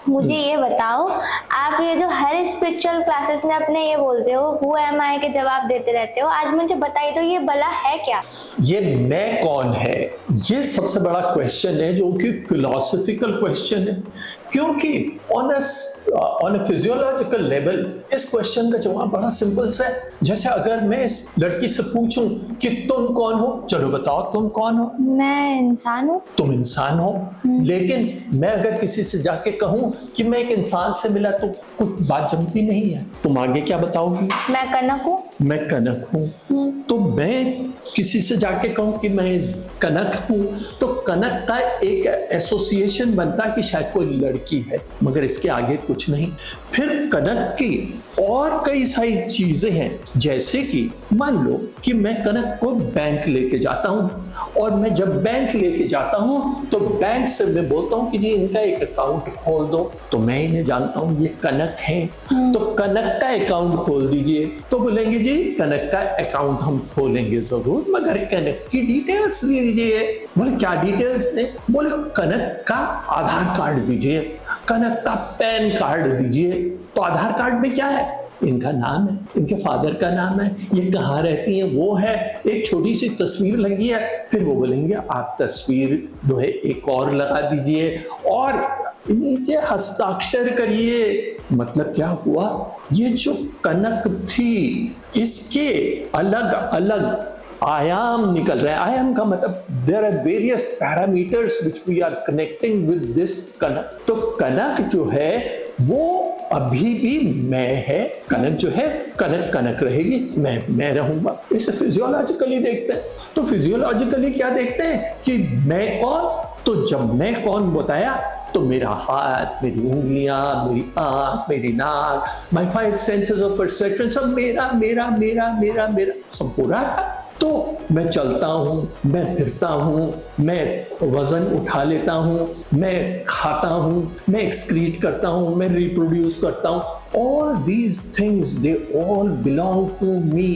मुझे ये बताओ, आप ये जो हर स्पिरिचुअल क्लासेस में अपने ये बोलते हो हु एम आई के जवाब देते रहते हो, आज मुझे बताइए तो ये भला है क्या? ये मैं कौन है, ये सबसे बड़ा क्वेश्चन है, जो कि फिलोसफिकल क्वेश्चन है। क्योंकि ऑन अ फिजियोलॉजिकल लेवल इस क्वेश्चन का जवाब बड़ा सिंपल सा है। जैसे अगर मैं इस लड़की से पूछूं कि तुम कौन हो, चलो बताओ तुम कौन हो। मैं इंसान हूँ। तुम इंसान हो, लेकिन मैं अगर किसी से जाके कहूं कि मैं एक इंसान से मिला तो कुछ बात जमती नहीं है। तुम आगे क्या बताओगी? मैं कनक हूँ। मैं कनक हूं। तो मैं किसी से जाके कहूं कि मैं कनक हूं, तो कनक का एक एसोसिएशन बनता है कि शायद कोई लड़की है, मगर इसके आगे कुछ नहीं। फिर कनक की और कई सारी चीजें हैं, जैसे कि मान लो कि मैं कनक को बैंक लेके जाता हूं, और मैं जब बैंक लेके जाता हूं तो बैंक से मैं बोलता हूं कि जी इनका एक अकाउंट खोल दो। तो मैं इन्हें जानता हूं ये कनक है, तो कनक का अकाउंट खोल दीजिए। तो बोलेंगे जी कनक का अकाउंट हम खोलेंगे जरूर, मगर कनक की डिटेल्स दे दीजिए। बोले क्या डिटेल्स दें? बोले कनक का आधार कार्ड दीजिए, कनक का पैन कार्ड दीजिए। तो आधार कार्ड में क्या है? इनका नाम है, इनके फादर का नाम है, ये कहाँ रहती हैं वो है, एक छोटी सी तस्वीर लगी है। फिर वो बोलेंगे आप तस्वीर जो है एक और लगा दीजिए और नीचे हस्ताक्षर करिए। मतलब क्या हुआ? ये जो कनक थी इसके अलग अलग आयाम निकल रहे हैं। आयाम का मतलब there are various parameters which we are connecting with this कनक। तो कनक जो है वो अभी भी मैं है, कनक जो है कनक कनक रहेगी, मैं रहूंगा। इसे फिजियोलॉजिकली देखते हैं। तो फिजियोलॉजिकली क्या देखते हैं कि मैं कौन? तो जब मैं कौन बताया तो मेरा हाथ, मेरी उंगलियां, मेरी आंख, मेरी नाक, माय 5 सेंसेस ऑफ परसेप्शन सब मेरा मेरा मेरा मेरा मेरा सब हो रहा था। तो मैं चलता हूँ, मैं फिरता हूँ, मैं वजन उठा लेता हूँ, मैं खाता हूँ, मैं एक्सक्रीट करता हूँ, मैं रिप्रोड्यूस करता हूँ। All these things they all belong to me.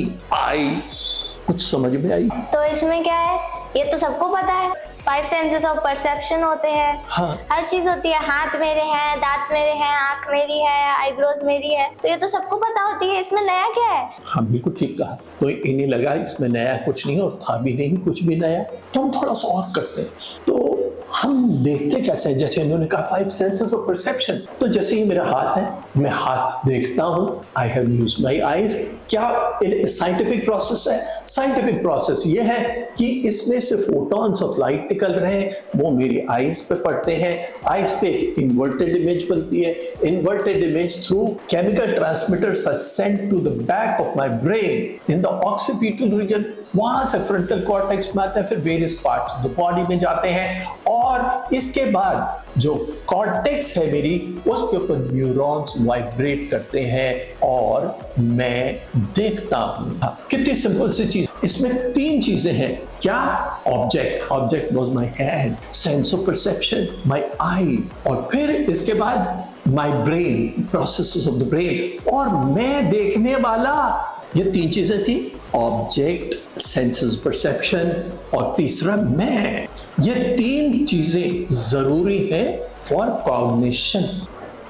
कुछ समझ में आई? तो इसमें क्या है? ये तो सबको पता है, 5 सेंसेस ऑफ परसेप्शन होते हैं। हाँ। हर चीज होती है, हाथ मेरे हैं, दांत मेरे हैं, आंख मेरी है, आईब्रोज मेरी है, तो ये तो सबको पता होती है। इसमें नया क्या है? हाँ बिल्कुल ठीक कहा। तो इन्हें लगा इसमें नया कुछ नहीं और था भी नहीं कुछ भी नया। तो हम थोड़ा सा और करते हैं। तो हम देखते कैसे हैं? जैसे इन्होंने कहा 5 सेंसेस ऑफ परसेप्शन। तो जैसे ही मेरा हाथ है, मैं हाथ देखता हूँ, I have used my eyes. क्या साइंटिफिक प्रोसेस है? साइंटिफिक प्रोसेस ये है कि इसमें से फोटॉन्स ऑफ लाइट निकल रहे हैं, वो मेरी आईज पे पड़ते हैं। आईज पे इन्वर्टेड इमेज बनती है। Inverted image through chemical transmitters are sent to the back of my brain in the occipital region. वहां से फ्रंटल कॉर्टेक्स में आते हैं, फिर various parts of the body में जाते हैं, और इसके बाद जो कॉर्टेक्स है मेरी, उसके ऊपर न्यूरॉन्स वाइब्रेट करते हैं और मैं देखता हूं। कितनी सिंपल सी चीज। इसमें 3 चीजें हैं। क्या? Object was my hand, sense of perception my eye, और फिर इसके बाद my brain, processes of the brain, और मैं देखने वाला। ये 3 चीजें थी, ऑब्जेक्ट, सेंसेस परसेप्शन, और तीसरा मैं। ये 3 चीजें जरूरी है फॉर कॉग्निशन।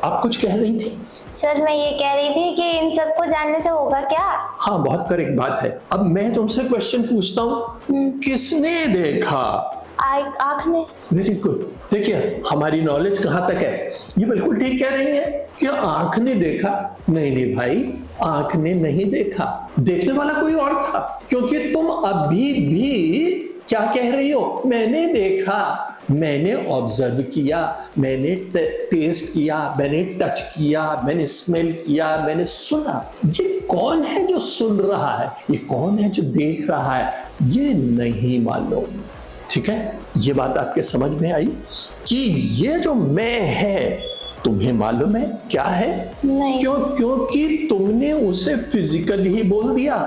आप कुछ कह रही थी? सर मैं ये कह रही थी कि इन सबको जानने से होगा क्या? हाँ बहुत करेक्ट बात है। अब मैं तुमसे क्वेश्चन पूछता हूँ, किसने देखा? आँख ने। Very good. देखिए हमारी नॉलेज कहाँ तक है। ये बिल्कुल ठीक कह रही है। क्या आंख ने देखा? नहीं भाई, आंख ने नहीं देखा, देखने वाला कोई और था। क्योंकि तुम अभी भी क्या कह रही हो? मैंने देखा, मैंने ऑब्जर्व किया, मैंने टेस्ट किया, मैंने टच किया, मैंने स्मेल किया, मैंने सुना। ये कौन है जो सुन रहा है? ये कौन है जो देख रहा है? ये नहीं मालूम। ठीक है, ये बात आपके समझ में आई कि ये जो मैं है, तुम्हें मालूम है क्या है? नहीं। क्योंकि तुमने उसे फिजिकली ही बोल दिया।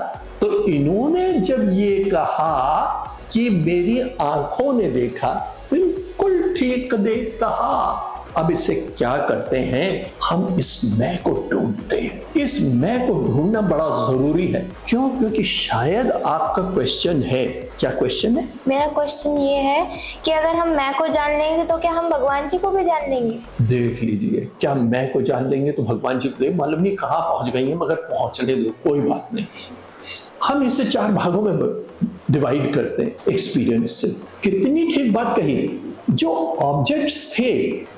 तो इन्होंने जब ये कहा कि मेरी आंखों ने देखा, बिल्कुल ठीक कहा। अब इसे क्या करते हैं, हम इस मैं को ढूंढते हैं। इस मैं को ढूंढना बड़ा जरूरी है। क्यों? क्योंकि शायद आपका क्वेश्चन है, क्या क्वेश्चन है? मेरा क्वेश्चन ये है कि अगर हम मैं को जान लेंगे तो क्या हम भगवान जी को भी जान लेंगे? देख लीजिए, क्या मैं को जान लेंगे तो भगवान जी को, मालूम नहीं कहाँ पहुंच गई है, मगर पहुंचने दो, कोई बात नहीं। हम इसे 4 भागों में डिवाइड करते हैं एक्सपीरियंस से। कितनी ठीक बात कही। जो ऑब्जेक्ट्स थे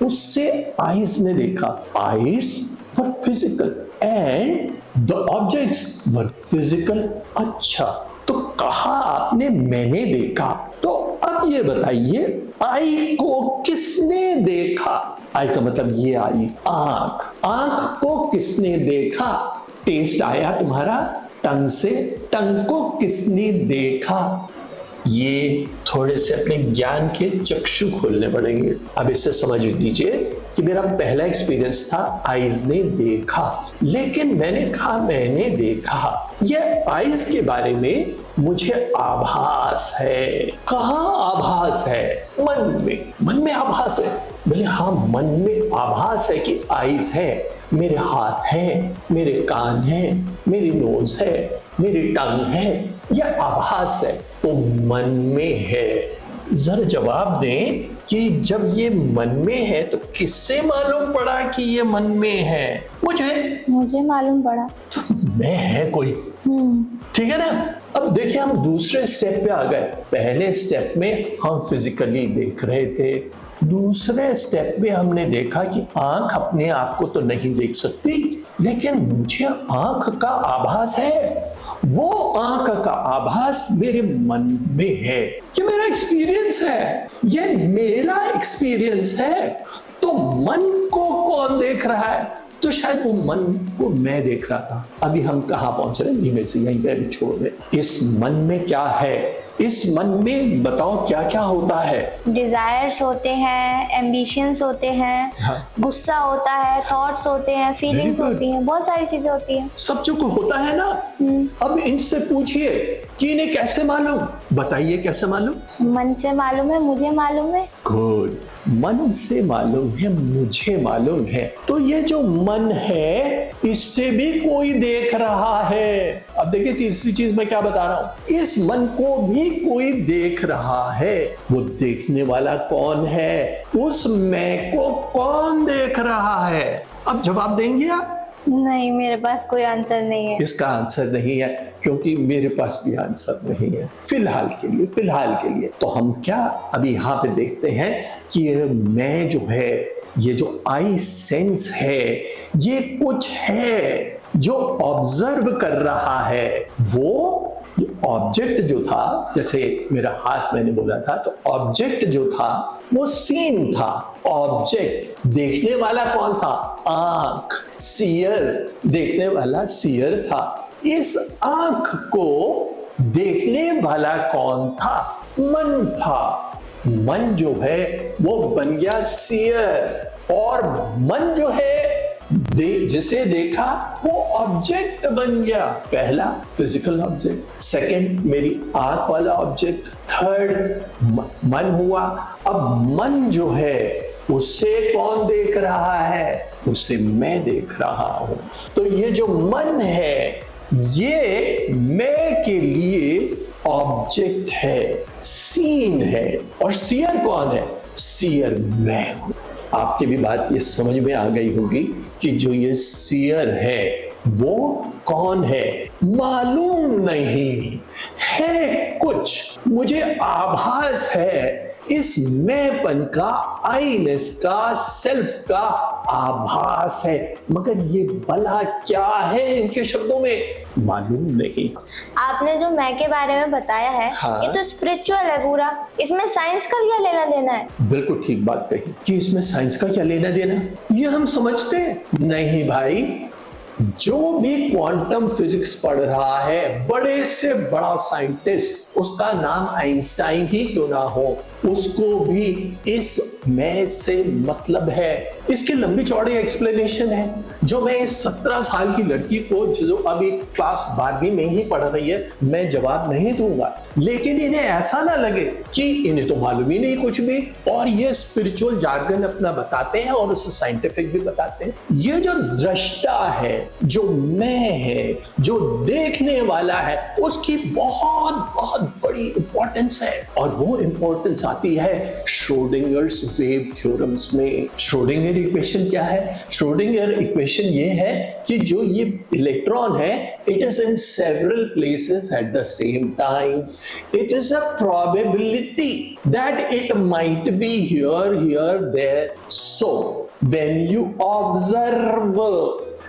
उससे आईज ने देखा, eyes were physical and the objects were physical. अच्छा, तो कहा आपने मैंने देखा, तो अब ये बताइए आई को किसने देखा? आई का मतलब ये आई आंख, आंख को किसने देखा? टेस्ट आया तुम्हारा टंग से, टंग को किसने देखा? ये थोड़े से अपने ज्ञान के चक्षु खोलने पड़ेंगे। अब इससे समझ लीजिए कि मेरा पहला एक्सपीरियंस था आईज ने देखा, लेकिन मैंने कहा मैंने देखा, यह आईज के बारे में मुझे आभास है। कहाँ आभास है? मन में। मन में आभास है? बोले हाँ, मन में आभास है कि आईज है, मेरे हाथ हैं, मेरे कान हैं, मेरी नोज है, मेरी टंग है, यह आभास है, तो मन में है। जरा जवाब दें कि जब ये मन में है तो किससे मालूम पड़ा कि ये मन में है? मुझे मालूम पड़ा। तो मैं है कोई, ठीक है ना। अब देखिए हम दूसरे स्टेप पे आ गए। पहले स्टेप में हम फिजिकली देख रहे थे, दूसरे स्टेप में हमने देखा कि आंख अपने आप को तो नहीं देख सकती, लेकिन मुझे आंख का आभास है। वो आंख का आभास मेरे मन में है, ये मेरा एक्सपीरियंस है, ये मेरा एक्सपीरियंस है। तो मन को कौन देख रहा है? तो शायद वो मन को मैं देख रहा था। अभी हम कहाँ पहुंच रहे हैं, धीमे से यहीं पे अभी छोड़ दे। इस मन में क्या है? इस मन में बताओ क्या क्या होता है? डिजायर्स होते हैं, एम्बिशंस होते हैं, हाँ। गुस्सा होता है, थॉट्स होते हैं, फीलिंग्स होती हैं, बहुत सारी चीजें होती हैं। सब जो होता है ना। अब इनसे पूछिए कि इन्हें कैसे मालूम? बताइए कैसे मालूम? मन से मालूम है, मुझे मालूम है। गुड, मन से मालूम है, मुझे मालूम है। तो ये जो मन है इससे भी कोई देख रहा है। अब देखिए तीसरी चीज मैं क्या बता रहा हूं, इस मन को भी कोई देख रहा है। वो देखने वाला कौन है? उस मैं को कौन देख रहा है? अब जवाब देंगे आप? नहीं, मेरे पास कोई आंसर नहीं है। इसका आंसर नहीं है, क्योंकि मेरे पास भी आंसर नहीं है फिलहाल के लिए। तो हम क्या अभी यहाँ पे देखते हैं कि मैं जो है, ये जो आई सेंस है, ये कुछ है जो ऑब्जर्व कर रहा है। वो ऑब्जेक्ट जो था, जैसे मेरा हाथ मैंने बोला था, तो ऑब्जेक्ट जो था वो सीन था। ऑब्जेक्ट, देखने वाला कौन था? आंख, सीयर, देखने वाला सीयर था। इस आंख को देखने वाला कौन था? मन था। मन जो है वो बन गया सीयर, और मन जो है जिसे देखा वो ऑब्जेक्ट बन गया। पहला फिजिकल ऑब्जेक्ट, सेकंड मेरी आंख वाला ऑब्जेक्ट, थर्ड मन हुआ। अब मन जो है उससे कौन देख रहा है? उसे मैं देख रहा हूं। तो ये जो मन है ये मैं के लिए ऑब्जेक्ट है, सीन है। और सीयर कौन है? सीयर मैं हूं। आपकी भी बात ये समझ में आ गई होगी कि जो ये सीयर है वो कौन है? मालूम नहीं है, कुछ मुझे आभास है इस मैंपन का, आईनेस का, सेल्फ का आभास है, मगर ये भला क्या है इनके शब्दों में मालूम नहीं। आपने जो मैं के बारे में बताया है, हाँ। ये तो स्पिरिचुअल है पूरा, इसमें साइंस का क्या लेना देना है? बिल्कुल ठीक बात कही कि इसमें साइंस का क्या लेना देना, ये हम समझते नहीं भाई। जो भी क्वांटम फिजिक्स पढ़ रहा है, बड़े से बड़ा साइंटिस्ट, उसका नाम आइंस्टाइन ही क्यों ना हो, उसको भी इस मैं से मतलब है। इसकी लंबी चौड़ी एक्सप्लेनेशन है जो मैं इस 17 साल की लड़की को जो अभी क्लास 12वीं में ही पढ़ रही है मैं जवाब नहीं दूंगा। लेकिन इन्हें ऐसा ना लगे कि इन्हें तो मालूम ही नहीं कुछ भी, और ये स्पिरिचुअल जार्गन अपना बताते हैं और उसे साइंटिफिक भी बताते हैं। ये जो दृष्टा है, जो मैं है, जो देखने वाला है, उसकी बहुत बहुत बड़ी इंपॉर्टेंस है। और वो इंपॉर्टेंस आती है श्रोडिंगर्स वेव थ्योरम्स में। श्रोडिंगर इक्वेशन क्या है? श्रोडिंगर इक्वेशन ये है कि जो ये इलेक्ट्रॉन है, it is in several places at the same time. It is a probability that it might be here, there. So, when you observe,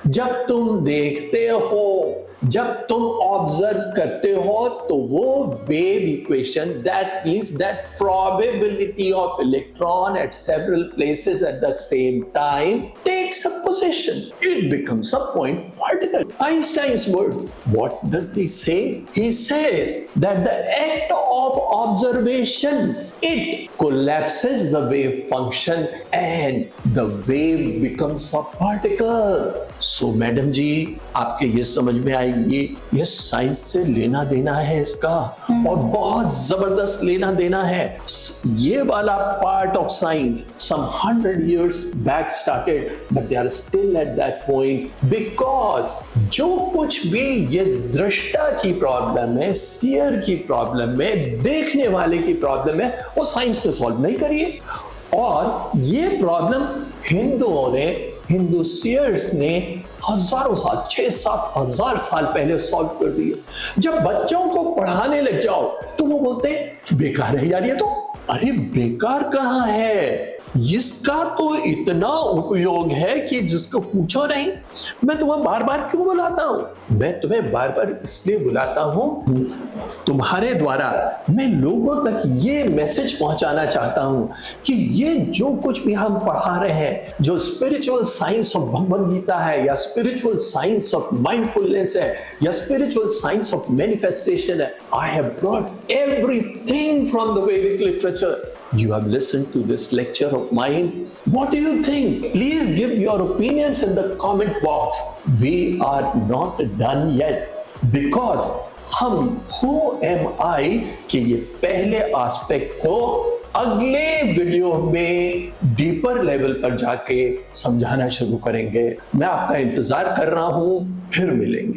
जब तुम देखते हो, जब तुम ऑब्जर्व करते हो, तो वो wave equation, that means that probability of electron at several places at the same time takes a position, it becomes a point particle. Einstein's word, what does he say? He says that the act of observation, it collapses the wave function and the wave becomes a particle. So madam ji, आपके ये समझ में आएगी, ये science से लेना देना है इसका, और बहुत जबरदस्त लेना देना है। ये वाला part of science some 100 years back started, but they are still at that point because जो कुछ भी ये दृष्टा की प्रॉब्लम है, सीयर की प्रॉब्लम है, देखने वाले की प्रॉब्लम है, वो साइंस ने सॉल्व नहीं करी है। और ये प्रॉब्लम हिंदुओं ने, हिंदू सीयर्स ने हजारों साल, 6-7 हजार साल पहले सॉल्व कर दिया। जब बच्चों को पढ़ाने लग जाओ तो वो बोलते हैं बेकार है यार ये तो। अरे बेकार कहाँ है, इसका तो इतना उपयोग है कि जिसको पूछो नहीं। मैं तुम्हें बार बार क्यों बुलाता हूं? मैं तुम्हें बार बार इसलिए बुलाता हूं, तुम्हारे द्वारा मैं लोगों तक ये मैसेज पहुंचाना चाहता हूं कि ये जो कुछ भी हम पढ़ा रहे हैं, जो spiritual science of Bhagavad Gita है, या स्पिरिचुअल साइंस ऑफ माइंडफुलनेस है, या स्पिरिचुअल साइंस ऑफ मैनिफेस्टेशन है, I have brought everything from the वैदिक literature. You have listened to this lecture of mine. What do you think? Please give your opinions in the comment box. We are not done yet because हम Who am I के ये पहले aspect को अगले video में deeper level पर जाके समझाना शुरू करेंगे। मैं आपका इंतजार कर रहा हूं, फिर मिलेंगे।